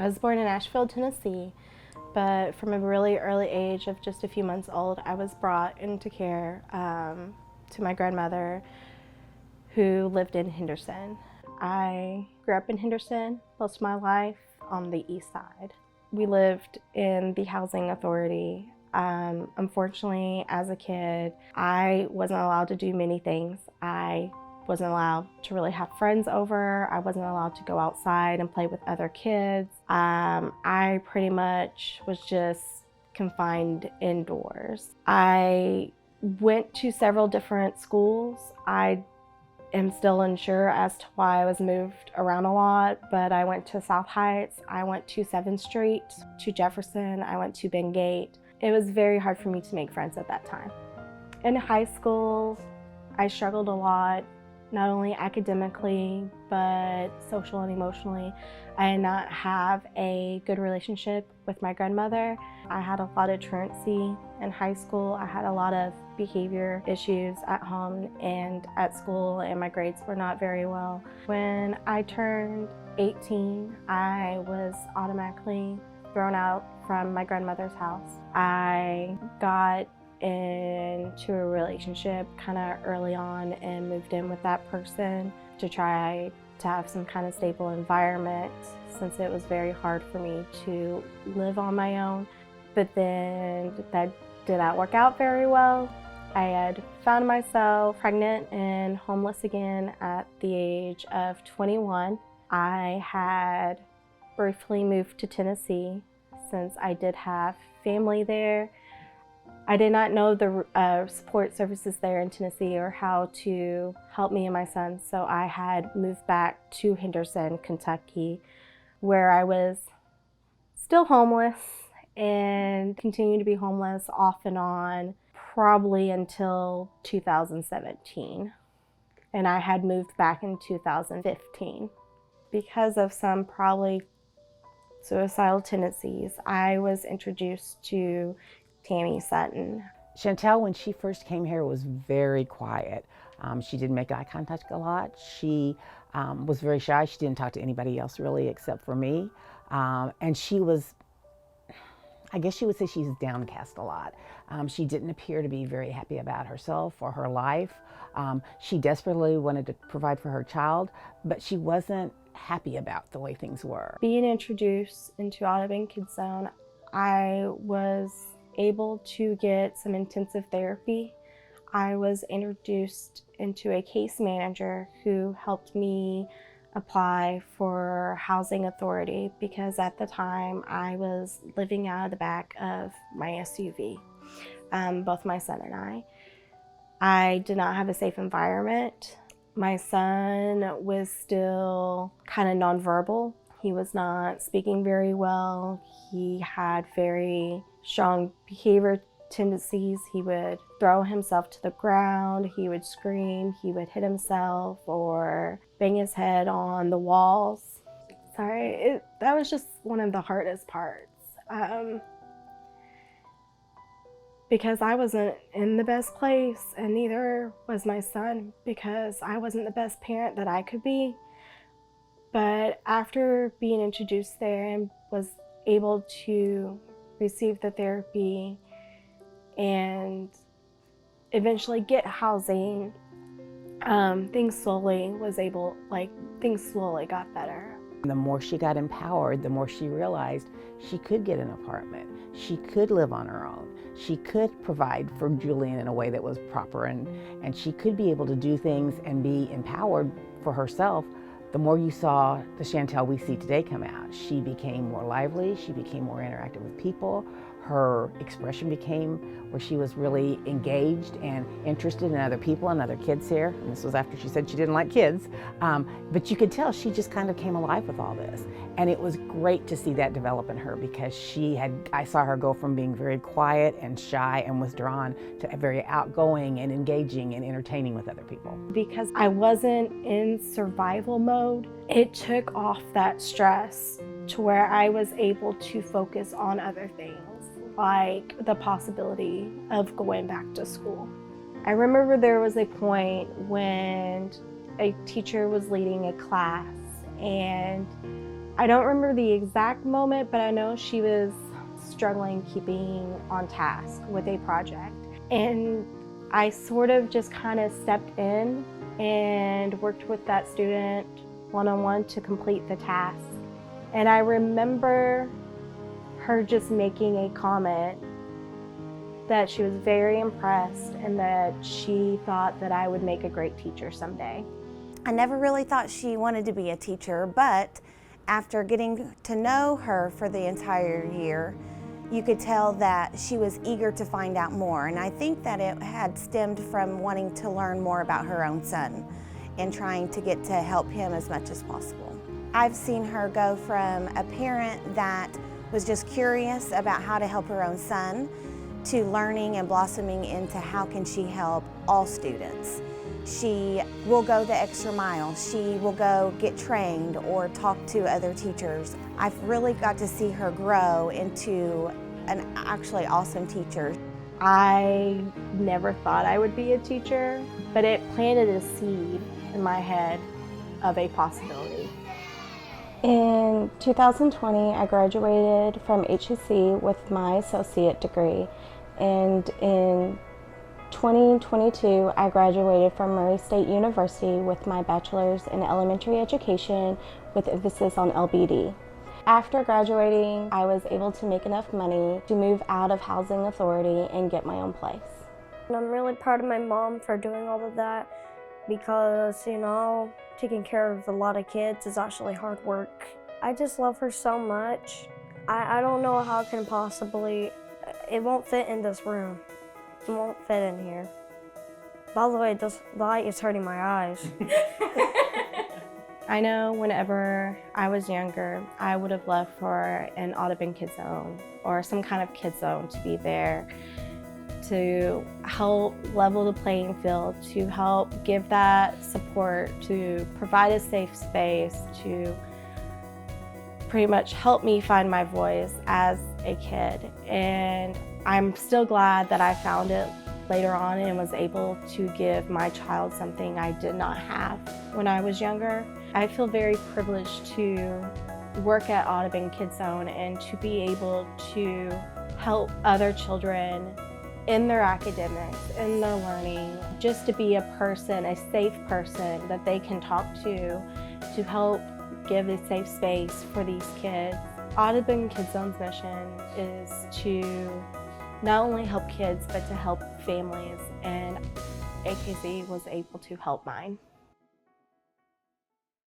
I was born in Nashville, Tennessee, but from a really early age of just a few months old, I was brought into care to my grandmother who lived in Henderson. I grew up in Henderson most of my life on the east side. We lived in the housing authority. Unfortunately, as a kid, I wasn't allowed to do many things. I wasn't allowed to really have friends over. I wasn't allowed to go outside and play with other kids. I pretty much was just confined indoors. I went to several different schools. I am still unsure as to why I was moved around a lot, but I went to South Heights, I went to 7th Street, to Jefferson, I went to Bengate. It was very hard for me to make friends at that time. In high school, I struggled a lot, not only academically, but social and emotionally. I did not have a good relationship with my grandmother. I had a lot of truancy in high school. I had a lot of behavior issues at home and at school, and my grades were not very well. When I turned 18, I was automatically thrown out from my grandmother's house. I got into a relationship kind of early on and moved in with that person to try to have some kind of stable environment, since it was very hard for me to live on my own. But then that did not work out very well. I had found myself pregnant and homeless again at the age of 21. I had briefly moved to Tennessee since I did have family there. I did not know the support services there in Tennessee or how to help me and my son, so I had moved back to Henderson, Kentucky, where I was still homeless and continued to be homeless off and on probably until 2017. And I had moved back in 2015. Because of some probably suicidal tendencies, I was introduced to Tammy Sutton. Chantel, when she first came here, was very quiet. She didn't make eye contact a lot. She was very shy. She didn't talk to anybody else really except for me. And she was, I guess you would say, she's downcast a lot. She didn't appear to be very happy about herself or her life. She desperately wanted to provide for her child, but she wasn't happy about the way things were. Being introduced into Audubon Kids Zone, I was able to get some intensive therapy. I was introduced into a case manager who helped me apply for housing authority, because at the time I was living out of the back of my SUV, both my son and I. I did not have a safe environment. My son was still kind of nonverbal. He was not speaking very well. He had very strong behavior tendencies. He would throw himself to the ground, he would scream, he would hit himself or bang his head on the walls. Sorry, that was just one of the hardest parts. Because I wasn't in the best place, and neither was my son, because I wasn't the best parent that I could be. But after being introduced there and was able to receive the therapy and eventually get housing, things slowly got better. The more she got empowered, the more she realized she could get an apartment. She could live on her own. She could provide for Julian in a way that was proper, and she could be able to do things and be empowered for herself. The more you saw the Chantel we see today come out, she became more lively, she became more interactive with people. Her expression became where she was really engaged and interested in other people and other kids here. And this was after she said she didn't like kids. But you could tell she just kind of came alive with all this. And it was great to see that develop in her, because I saw her go from being very quiet and shy and withdrawn to very outgoing and engaging and entertaining with other people. Because I wasn't in survival mode, it took off that stress to where I was able to focus on other things, like the possibility of going back to school. I remember there was a point when a teacher was leading a class, and I don't remember the exact moment, but I know she was struggling keeping on task with a project. And I sort of just kind of stepped in and worked with that student one-on-one to complete the task. And I remember her just making a comment that she was very impressed and that she thought that I would make a great teacher someday. I never really thought she wanted to be a teacher, but after getting to know her for the entire year, you could tell that she was eager to find out more. And I think that it had stemmed from wanting to learn more about her own son and trying to get to help him as much as possible. I've seen her go from a parent that was just curious about how to help her own son to learning and blossoming into how can she help all students. She will go the extra mile. She will go get trained or talk to other teachers. I've really got to see her grow into an actually awesome teacher. I never thought I would be a teacher, but it planted a seed in my head of a possibility. In 2020, I graduated from HEC with my associate degree, and in 2022, I graduated from Murray State University with my bachelor's in elementary education with emphasis on LBD. After graduating, I was able to make enough money to move out of housing authority and get my own place. And I'm really proud of my mom for doing all of that because, taking care of a lot of kids is actually hard work. I just love her so much. I don't know how it can possibly, it won't fit in this room. It won't fit in here. By the way, this light is hurting my eyes. I know whenever I was younger, I would have loved for an Audubon Kid Zone or some kind of kid zone to be there to help level the playing field, to help give that support, to provide a safe space, to pretty much help me find my voice as a kid. And I'm still glad that I found it later on and was able to give my child something I did not have when I was younger. I feel very privileged to work at Audubon Kid Zone and to be able to help other children in their academics, in their learning, just to be a person, a safe person that they can talk to help give a safe space for these kids. Audubon Kid Zone's mission is to not only help kids, but to help families, and AKZ was able to help mine.